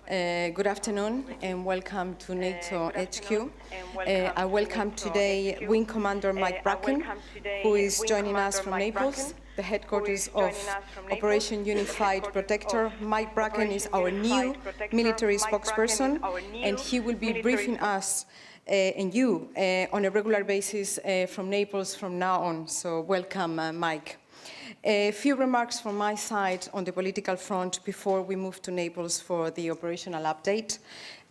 Good afternoon and welcome to NATO HQ. I welcome today Wing Commander Mike Bracken, who is joining us from Naples, the headquarters of Operation Unified Protector. Mike Bracken is our new military spokesperson, and he will be briefing us and you on a regular basis from Naples from now on. So welcome, Mike. A few remarks from my side on the political front before we move to Naples for the operational update.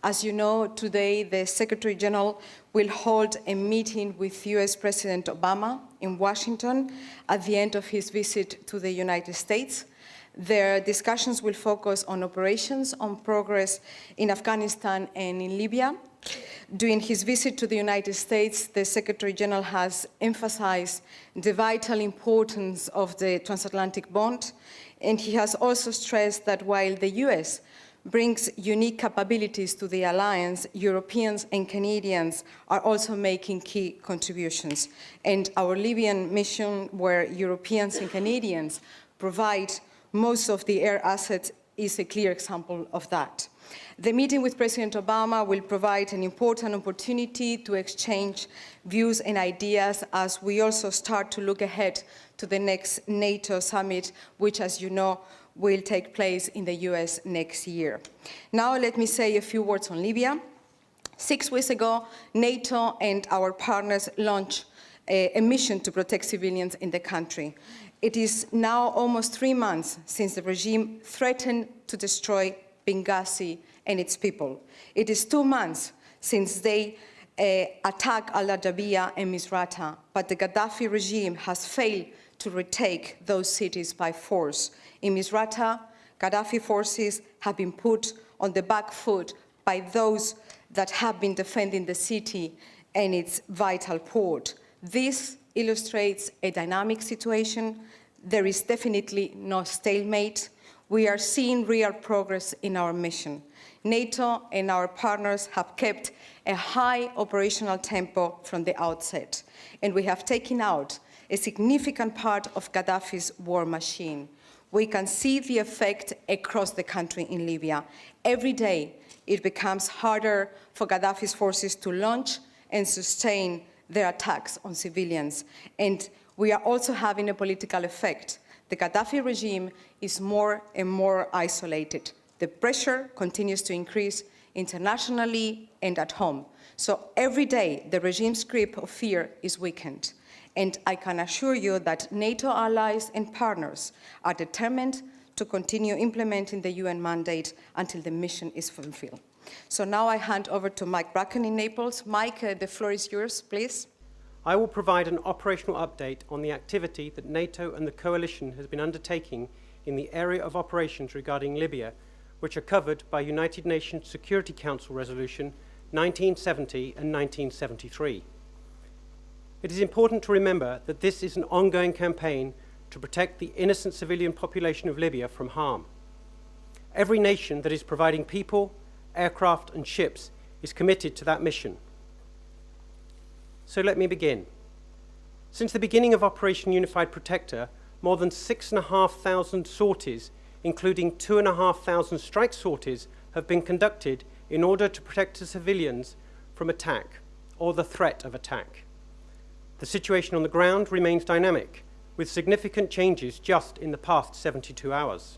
As you know, today the Secretary General will hold a meeting with US President Obama in Washington at the end of his visit to the United States. Their discussions will focus on operations, on progress in Afghanistan and in Libya. During his visit to the United States, the Secretary General has emphasized the vital importance of the transatlantic bond, and he has also stressed that while the US brings unique capabilities to the alliance, Europeans and Canadians are also making key contributions. And our Libyan mission, where Europeans and Canadians provide most of the air assets, is a clear example of that. The meeting with President Obama will provide an important opportunity to exchange views and ideas as we also start to look ahead to the next NATO summit, which, as you know, will take place in the US next year. Now let me say a few words on Libya. 6 weeks ago, NATO and our partners launched a mission to protect civilians in the country. It is now almost 3 months since the regime threatened to destroy Benghazi and its people. It is 2 months since they attacked Al-Adabiya and Misrata, but the Gaddafi regime has failed to retake those cities by force. In Misrata, Gaddafi forces have been put on the back foot by those that have been defending the city and its vital port. This illustrates a dynamic situation. There is definitely no stalemate. We are seeing real progress in our mission. NATO and our partners have kept a high operational tempo from the outset, and we have taken out a significant part of Gaddafi's war machine. We can see the effect across the country in Libya. Every day, it becomes harder for Gaddafi's forces to launch and sustain their attacks on civilians. And we are also having a political effect. The Gaddafi regime is more and more isolated. The pressure continues to increase internationally and at home. So every day, the regime's grip of fear is weakened. And I can assure you that NATO allies and partners are determined to continue implementing the UN mandate until the mission is fulfilled. So now I hand over to Mike Bracken in Naples. Mike, the floor is yours, please. I will provide an operational update on the activity that NATO and the coalition has been undertaking in the area of operations regarding Libya, which are covered by United Nations Security Council Resolution 1970 and 1973. It is important to remember that this is an ongoing campaign to protect the innocent civilian population of Libya from harm. Every nation that is providing people, aircraft and ships is committed to that mission. So let me begin. Since the beginning of Operation Unified Protector, more than 6,500 sorties, including 2,500 strike sorties, have been conducted in order to protect the civilians from attack or the threat of attack. The situation on the ground remains dynamic, with significant changes just in the past 72 hours.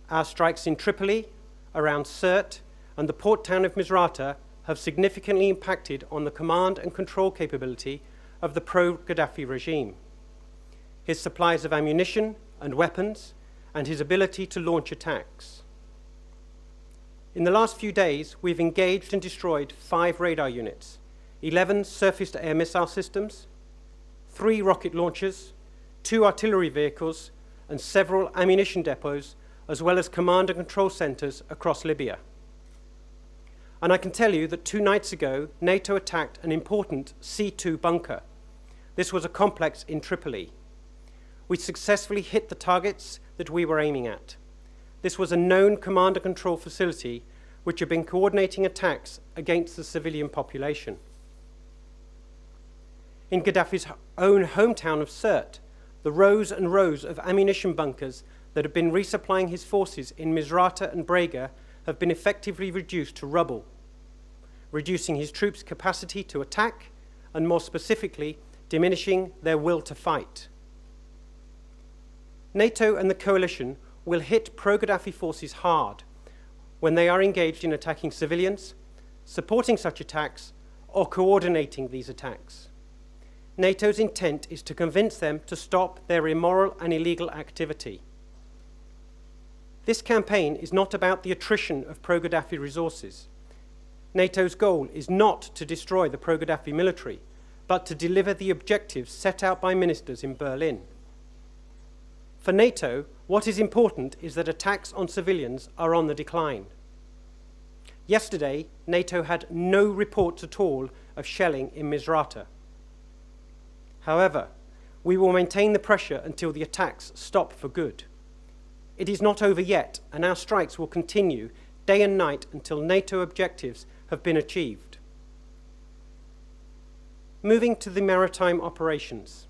Our strikes in Tripoli, around Sirte, and the port town of Misrata have significantly impacted on the command and control capability of the pro-Gaddafi regime, his supplies of ammunition and weapons, and his ability to launch attacks. In the last few days, we've engaged and destroyed 5 radar units, 11 surface-to-air missile systems, 3 rocket launchers, 2 artillery vehicles, and several ammunition depots, as well as command and control centers across Libya. And I can tell you that 2 nights ago, NATO attacked an important C2 bunker. This was a complex in Tripoli. We successfully hit the targets that we were aiming at. This was a known command and control facility which had been coordinating attacks against the civilian population. In Gaddafi's own hometown of Sirte, the rows and rows of ammunition bunkers that had been resupplying his forces in Misrata and Brega have been effectively reduced to rubble, reducing his troops' capacity to attack and, more specifically, diminishing their will to fight. NATO and the coalition will hit pro-Gaddafi forces hard when they are engaged in attacking civilians, supporting such attacks, or coordinating these attacks. NATO's intent is to convince them to stop their immoral and illegal activity. This campaign is not about the attrition of pro-Gaddafi resources. NATO's goal is not to destroy the pro-Gaddafi military, but to deliver the objectives set out by ministers in Berlin. For NATO, what is important is that attacks on civilians are on the decline. Yesterday, NATO had no reports at all of shelling in Misrata. However, we will maintain the pressure until the attacks stop for good. It is not over yet, and our strikes will continue day and night until NATO objectives have been achieved. Moving to the maritime operations.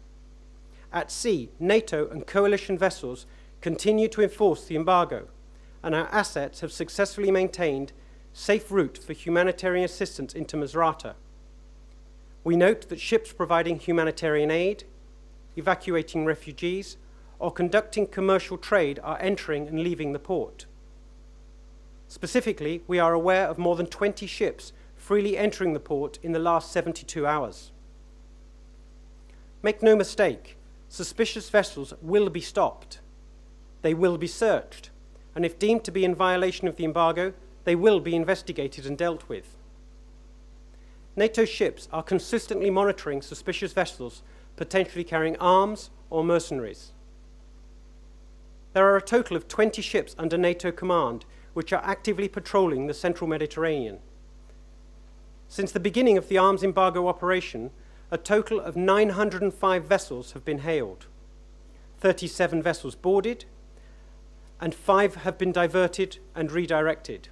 At sea, NATO and coalition vessels continue to enforce the embargo, and our assets have successfully maintained safe route for humanitarian assistance into Misrata. We note that ships providing humanitarian aid, evacuating refugees, or conducting commercial trade are entering and leaving the port. Specifically, we are aware of more than 20 ships freely entering the port in the last 72 hours. Make no mistake, suspicious vessels will be stopped. They will be searched, and if deemed to be in violation of the embargo, they will be investigated and dealt with. NATO ships are consistently monitoring suspicious vessels potentially carrying arms or mercenaries. There are a total of 20 ships under NATO command which are actively patrolling the central Mediterranean. Since the beginning of the arms embargo operation, a total of 905 vessels have been hailed, 37 vessels boarded, and 5 have been diverted and redirected.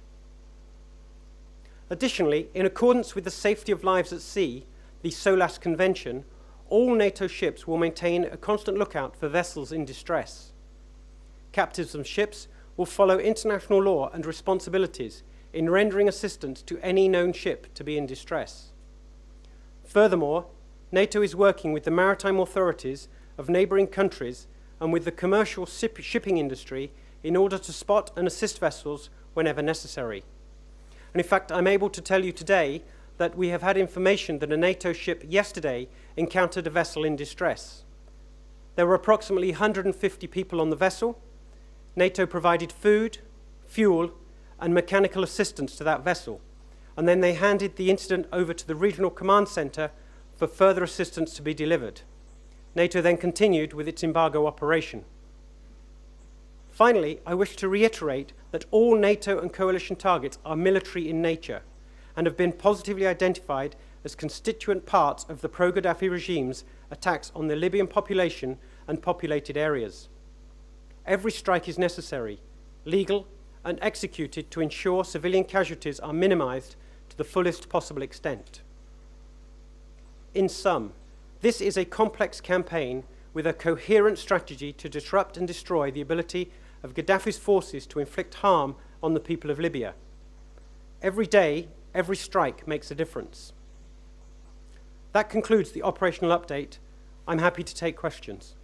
Additionally, in accordance with the Safety of Lives at Sea, the SOLAS Convention, all NATO ships will maintain a constant lookout for vessels in distress. Captains of ships will follow international law and responsibilities in rendering assistance to any known ship to be in distress. Furthermore, NATO is working with the maritime authorities of neighbouring countries and with the commercial shipping industry in order to spot and assist vessels whenever necessary. And in fact, I'm able to tell you today that we have had information that a NATO ship yesterday encountered a vessel in distress. There were approximately 150 people on the vessel. NATO provided food, fuel, and mechanical assistance to that vessel, and then they handed the incident over to the regional command centre for further assistance to be delivered. NATO then continued with its embargo operation. Finally, I wish to reiterate that all NATO and coalition targets are military in nature and have been positively identified as constituent parts of the pro-Gaddafi regime's attacks on the Libyan population and populated areas. Every strike is necessary, legal, and executed to ensure civilian casualties are minimized to the fullest possible extent. In sum, this is a complex campaign with a coherent strategy to disrupt and destroy the ability of Gaddafi's forces to inflict harm on the people of Libya. Every day, every strike makes a difference. That concludes the operational update. I'm happy to take questions.